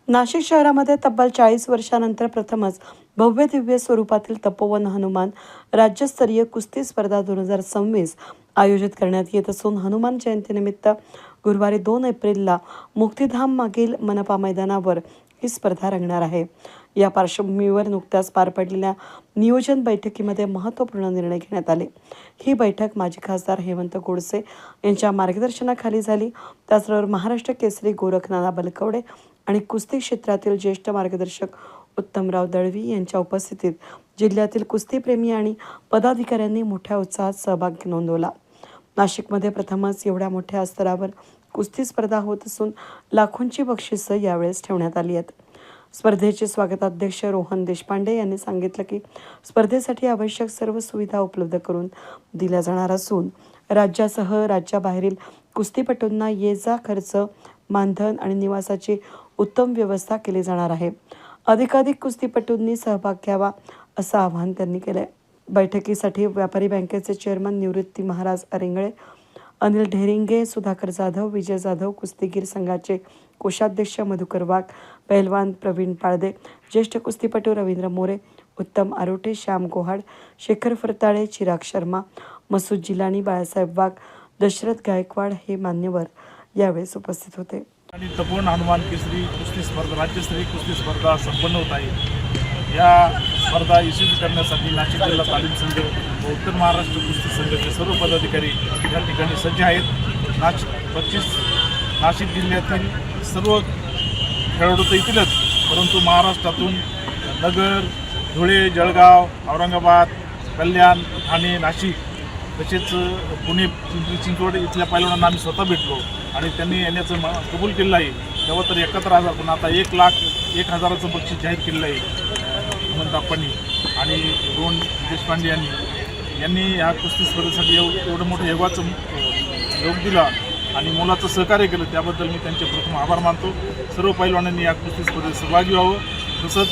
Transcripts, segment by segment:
नाशिक शहरामध्ये तब्बल 40 वर्षांनंतर प्रथमच भव्य दिव्य स्वरूपातील तपोवन हनुमान राज्यस्तरीय कुस्ती स्पर्धा 2026 आयोजित करण्यात येत असून हनुमान जयंतीनिमित्त गुरुवारी 2 एप्रिलला मुक्तिधाम मागील मनपा मैदानावर ही स्पर्धा रंगणार आहे। या पार्श्वभूमीवर नुकत्याच पार पडलेल्या नियोजन बैठकीमध्ये महत्त्वपूर्ण निर्णय घेण्यात आले। ही बैठक माजी खासदार हेमंत गोडसे यांच्या मार्गदर्शनाखाली झाली। त्याचबरोबर महाराष्ट्र केसरी गोरखनाथ बलकवडे आणि कुस्ती क्षेत्रातील ज्येष्ठ मार्गदर्शक उत्तमराव दळवी यांच्या उपस्थितीत जिल्ह्यातील कुस्तीप्रेमी आणि पदाधिकाऱ्यांनी मोठ्या उत्साहात सहभाग नोंदवला। नाशिकमध्ये प्रथमच एवढ्या मोठ्या स्तरावर कुस्ती स्पर्धा होत असून लाखोंची बक्षिसं यावेळेस ठेवण्यात आली आहेत। स्पर्धेचे स्वागताध्यक्ष रोहन देशपांडे यांनी सांगितलं की स्पर्धेसाठी आवश्यक सर्व सुविधा उपलब्ध करून दिल्या जाणार असून राज्यासह राज्याबाहेरील कुस्तीपटूंना ये-जा खर्च, मानधन आणि निवासाची उत्तम व्यवस्था केली जाणार आहे। अधिकाधिक कुस्तीपटूंनी सहभाग घ्यावा असं आवाहन त्यांनी केलंय। बैठकीसाठी व्यापारी बँकेचे चेअरमन निवृत्ती महाराज अरिंगळे, अनिल ढेरिंगे, सुधाकर जाधव, विजय जाधव, कुस्तीगीर संघाचे कोषाध्यक्ष मधुकर वाघ, पहलवान प्रवीण पाळदे, ज्येष्ठ कुस्तीपटू रवींद्र मोरे, उत्तम आरोटे, श्याम गोहाड, शेखर फरताळे, चिराग शर्मा, मसूद जिलानी, बाळासाहेब वाघ, दशरथ गायकवाड हे मान्यवर यावेळेस उपस्थित होते। आणि तपोवन हनुमान केसरी कुस्ती स्पर्धा राज्यस्तरीय कुस्ती स्पर्धा संपन्न होत आहे। या स्पर्धा यशस्वी करण्यासाठी नाशिक जिल्हा तालीम संघ व उत्तर महाराष्ट्र कुस्ती संघाचे सर्व पदाधिकारी या ठिकाणी सज्ज आहेत। नाशिक जिल्ह्यातील सर्व खेळाडू तर येतीलच, परंतु महाराष्ट्रातून नगर, धुळे, जळगाव, औरंगाबाद, कल्याण, ठाणे, नाशिक तसेच पुणे, पिंपरी चिंचवड इथल्या पैलवानांना आम्ही स्वतः भेटलो आणि त्यांनी येण्याचं कबूल केलं आहे। तेव्हा तर 71,000 पण आता 1,01,000चं बक्षीस जाहीर केलेलं आहे हेमंताप्पांनी आणि रोहन देशपांडे यांनी या कुस्ती स्पर्धेसाठी एवढं मोठं योगाचं योग दिला आणि मोलाचं सहकार्य केलं, त्याबद्दल मी त्यांचे प्रथम आभार मानतो। सर्व पैलवानांनी या कुस्ती स्पर्धेत सहभागी व्हावं, तसंच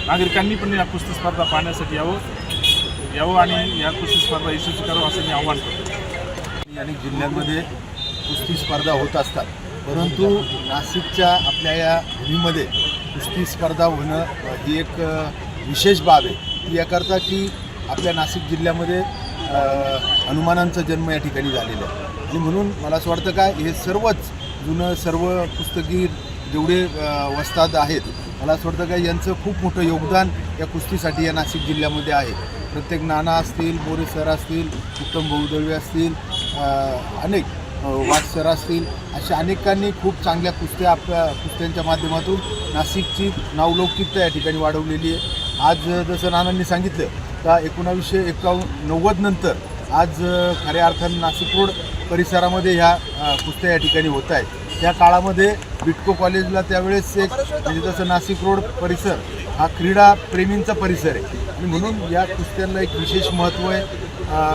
नागरिकांनी पण या कुस्ती स्पर्धा पाहण्यासाठी यावं आणि या कुस्ती स्पर्धा यशस्वी करावं असं मी आवाहन करतो। अनेक जिल्ह्यांमध्ये कुस्ती स्पर्धा होत असतात, परंतु नाशिकच्या आपल्या या भूमीमध्ये कुस्ती स्पर्धा होणं ही एक विशेष बाब आहे। ती याकरता की आपल्या नाशिक जिल्ह्यामध्ये हनुमानांचा जन्म या ठिकाणी झालेला आहे आणि म्हणून मला असं वाटतं का हे सर्वच सर्व कुस्तीगीर जेवढे वस्ताद आहेत, मला असं वाटतं का यांचं खूप मोठं योगदान या कुस्तीसाठी या नाशिक जिल्ह्यामध्ये आहे। प्रत्येक नाना असतील, मोरे सर असतील, उत्तम भाऊ दळवे असतील, अनेक वाघ सर असतील, अशा अनेकांनी खूप चांगल्या कुस्त्यांच्या माध्यमातून नाशिकची नावलौकिकता या ठिकाणी वाढवलेली आहे। आज जसं नानांनी सांगितलं का 1991 नंतर आज खऱ्या अर्थानं नाशिक रोड परिसरामध्ये ह्या कुस्त्या या ठिकाणी होत आहेत। त्या काळामध्ये बिटको कॉलेजला त्यावेळेस एक म्हणजे जसं नाशिक रोड परिसर हा क्रीडा प्रेमींचा परिसर आहे आणि म्हणून या कुस्त्यांना एक विशेष महत्त्व आहे।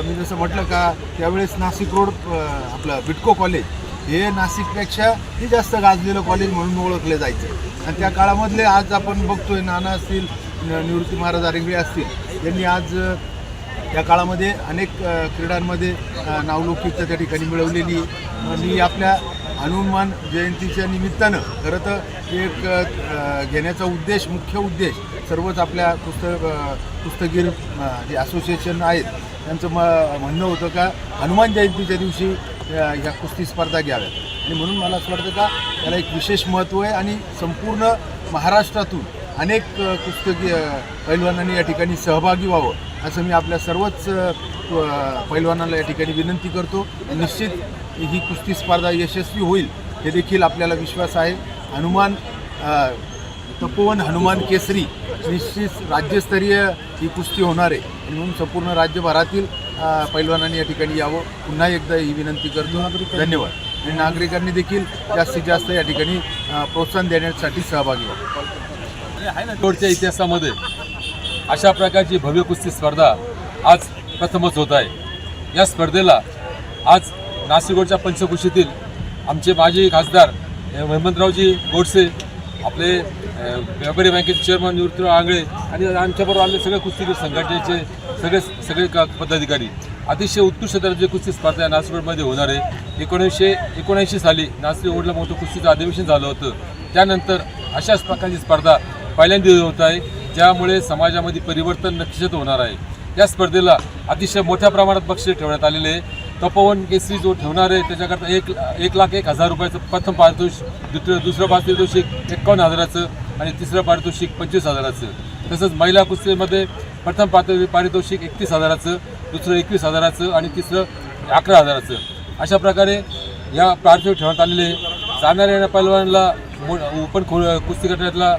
मी जसं म्हटलं का त्यावेळेस नाशिक रोड आपलं बिटको कॉलेज हे नाशिकपेक्षा हे जास्त गाजलेलं कॉलेज म्हणून ओळखले जायचं आणि त्या काळामधले आज आपण बघतोय नाना असतील, निवृत्ती महाराज अरिंगळे असतील, यांनी आज त्या काळामध्ये अनेक क्रीडांमध्ये नावलौकिकता त्या ठिकाणी मिळवलेली आहे। आणि आपल्या हनुमान जयंतीच्या निमित्तानं खरं तर एक घेण्याचा मुख्य उद्देश सर्वच आपल्या कुस्तीगीर जे असोसिएशन आहेत त्यांचं म्हणणं होतं का हनुमान जयंतीच्या दिवशी ह्या कुस्ती स्पर्धा घ्याव्यात आणि म्हणून मला असं वाटतं का त्याला एक विशेष महत्त्व आहे आणि संपूर्ण महाराष्ट्रातून अनेक पैलवानांनी या ठिकाणी सहभागी व्हावं असं मी आपल्या सर्वच पैलवानांना या ठिकाणी विनंती करतो। निश्चित ही कुस्ती स्पर्धा यशस्वी होईल हे देखील आपल्याला विश्वास आहे। तपोवन हनुमान केसरी निश्चित राज्यस्तरीय ही कुस्ती होणार आहे आणि म्हणून संपूर्ण राज्यभरातील पैलवानांनी या ठिकाणी यावं पुन्हा एकदा ही विनंती करतो। धन्यवाद। आणि नागरिकांनी देखील जास्तीत जास्त या ठिकाणी प्रोत्साहन देण्यासाठी सहभागी व्हावं। रोडच्या इतिहासामध्ये अशा प्रकारची भव्य कुस्ती स्पर्धा आज प्रथमच होत आहे। या स्पर्धेला आज नाशिक रोडच्या पंचकुशीतील आमचे माजी खासदार हेमंतरावजी गोडसे, आपले व्यापारी बँकेचे चेअरमन निवृत्तीराव आंगळे आणि आमच्याबरोबर आलेले सगळे कुस्तीगीर संघटनेचे सगळे पदाधिकारी अतिशय उत्कृष्ट दर्जाची कुस्ती स्पर्धा या नाशिक रोडमध्ये होणार आहे. 1979 साली नाशिक रोडला मोठं कुस्तीचं अधिवेशन झालं होतं. त्यानंतर अशाच प्रकारची स्पर्धा पहिल्यांदा होत आहे, ज्यामुळे समाजामध्ये परिवर्तन नक्कीच होणार आहे. या स्पर्धेला अतिशय मोठ्या प्रमाणात बक्षीस ठेवण्यात आलेले आहे. तपोवन केसरी जो ठेवणार आहे त्याच्याकरता 1,01,000 रुपयाचं प्रथम पारितोषिक, दुसरं पारितोषिक 51,000चं आणि तिसरं पारितोषिक 25,000चं. तसंच महिला कुस्तीमध्ये प्रथम पारितोषिक 31,000चं, दुसरं 21,000चं आणि तिसरं 11,000चं. अशा प्रकारे या पारितोषिक ठेवण्यात आलेले. जाणाऱ्या पैलवानाला ओपन कुस्ती गटातला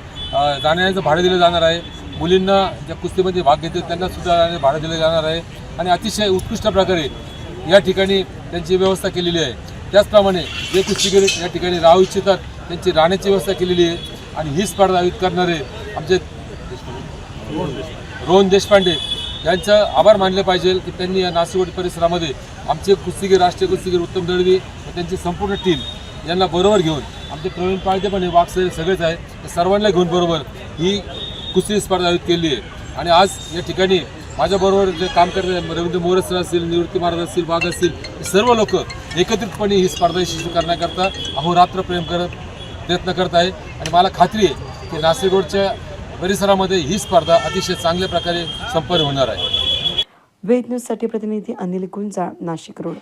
जाण्याचं भाडं दिलं जाणार आहे. मुलींना ज्या कुस्तीमध्ये भाग घेतील त्यांना सुद्धा भाडं दिलं जाणार आहे आणि अतिशय उत्कृष्ट प्रकारे या ठिकाणी त्यांची व्यवस्था केलेली आहे. त्याचप्रमाणे जे कुस्तीगीर या ठिकाणी राहू इच्छितात त्यांची राहण्याची व्यवस्था केलेली आहे. आणि ही स्पर्धा आयोजित करणारे आमचे रोहन देशपांडे यांचं आभार मानले पाहिजे की त्यांनी या नाशिक परिसरामध्ये आमचे कुस्तीगीर, राष्ट्रीय कुस्तीगीर उत्तम दळवी व त्यांची संपूर्ण टीम यांना बरोबर घेऊन, आमचे प्रवीण पाळते पण हे वागसरे सगळेच आहे, सर्वांना घेऊन बरोबर ही कुस्ती स्पर्धा आयोजित केली आहे. आणि आज या ठिकाणी माझ्याबरोबर जे काम करते रवींद्र मोरे सर असतील, निवृत्ती महाराज असतील, वाघ असतील, हे सर्व लोक एकत्रितपणे ही स्पर्धा यशस्वी करण्याकरता अहोरात्र प्रयत्न करत आहे. आणि मला खात्री आहे की नाशिक रोडच्या परिसरामध्ये ही स्पर्धा अतिशय चांगल्या प्रकारे संपन्न होणार आहे. वेद न्यूजसाठी प्रतिनिधी अनिल गुंजाळ, नाशिक रोड.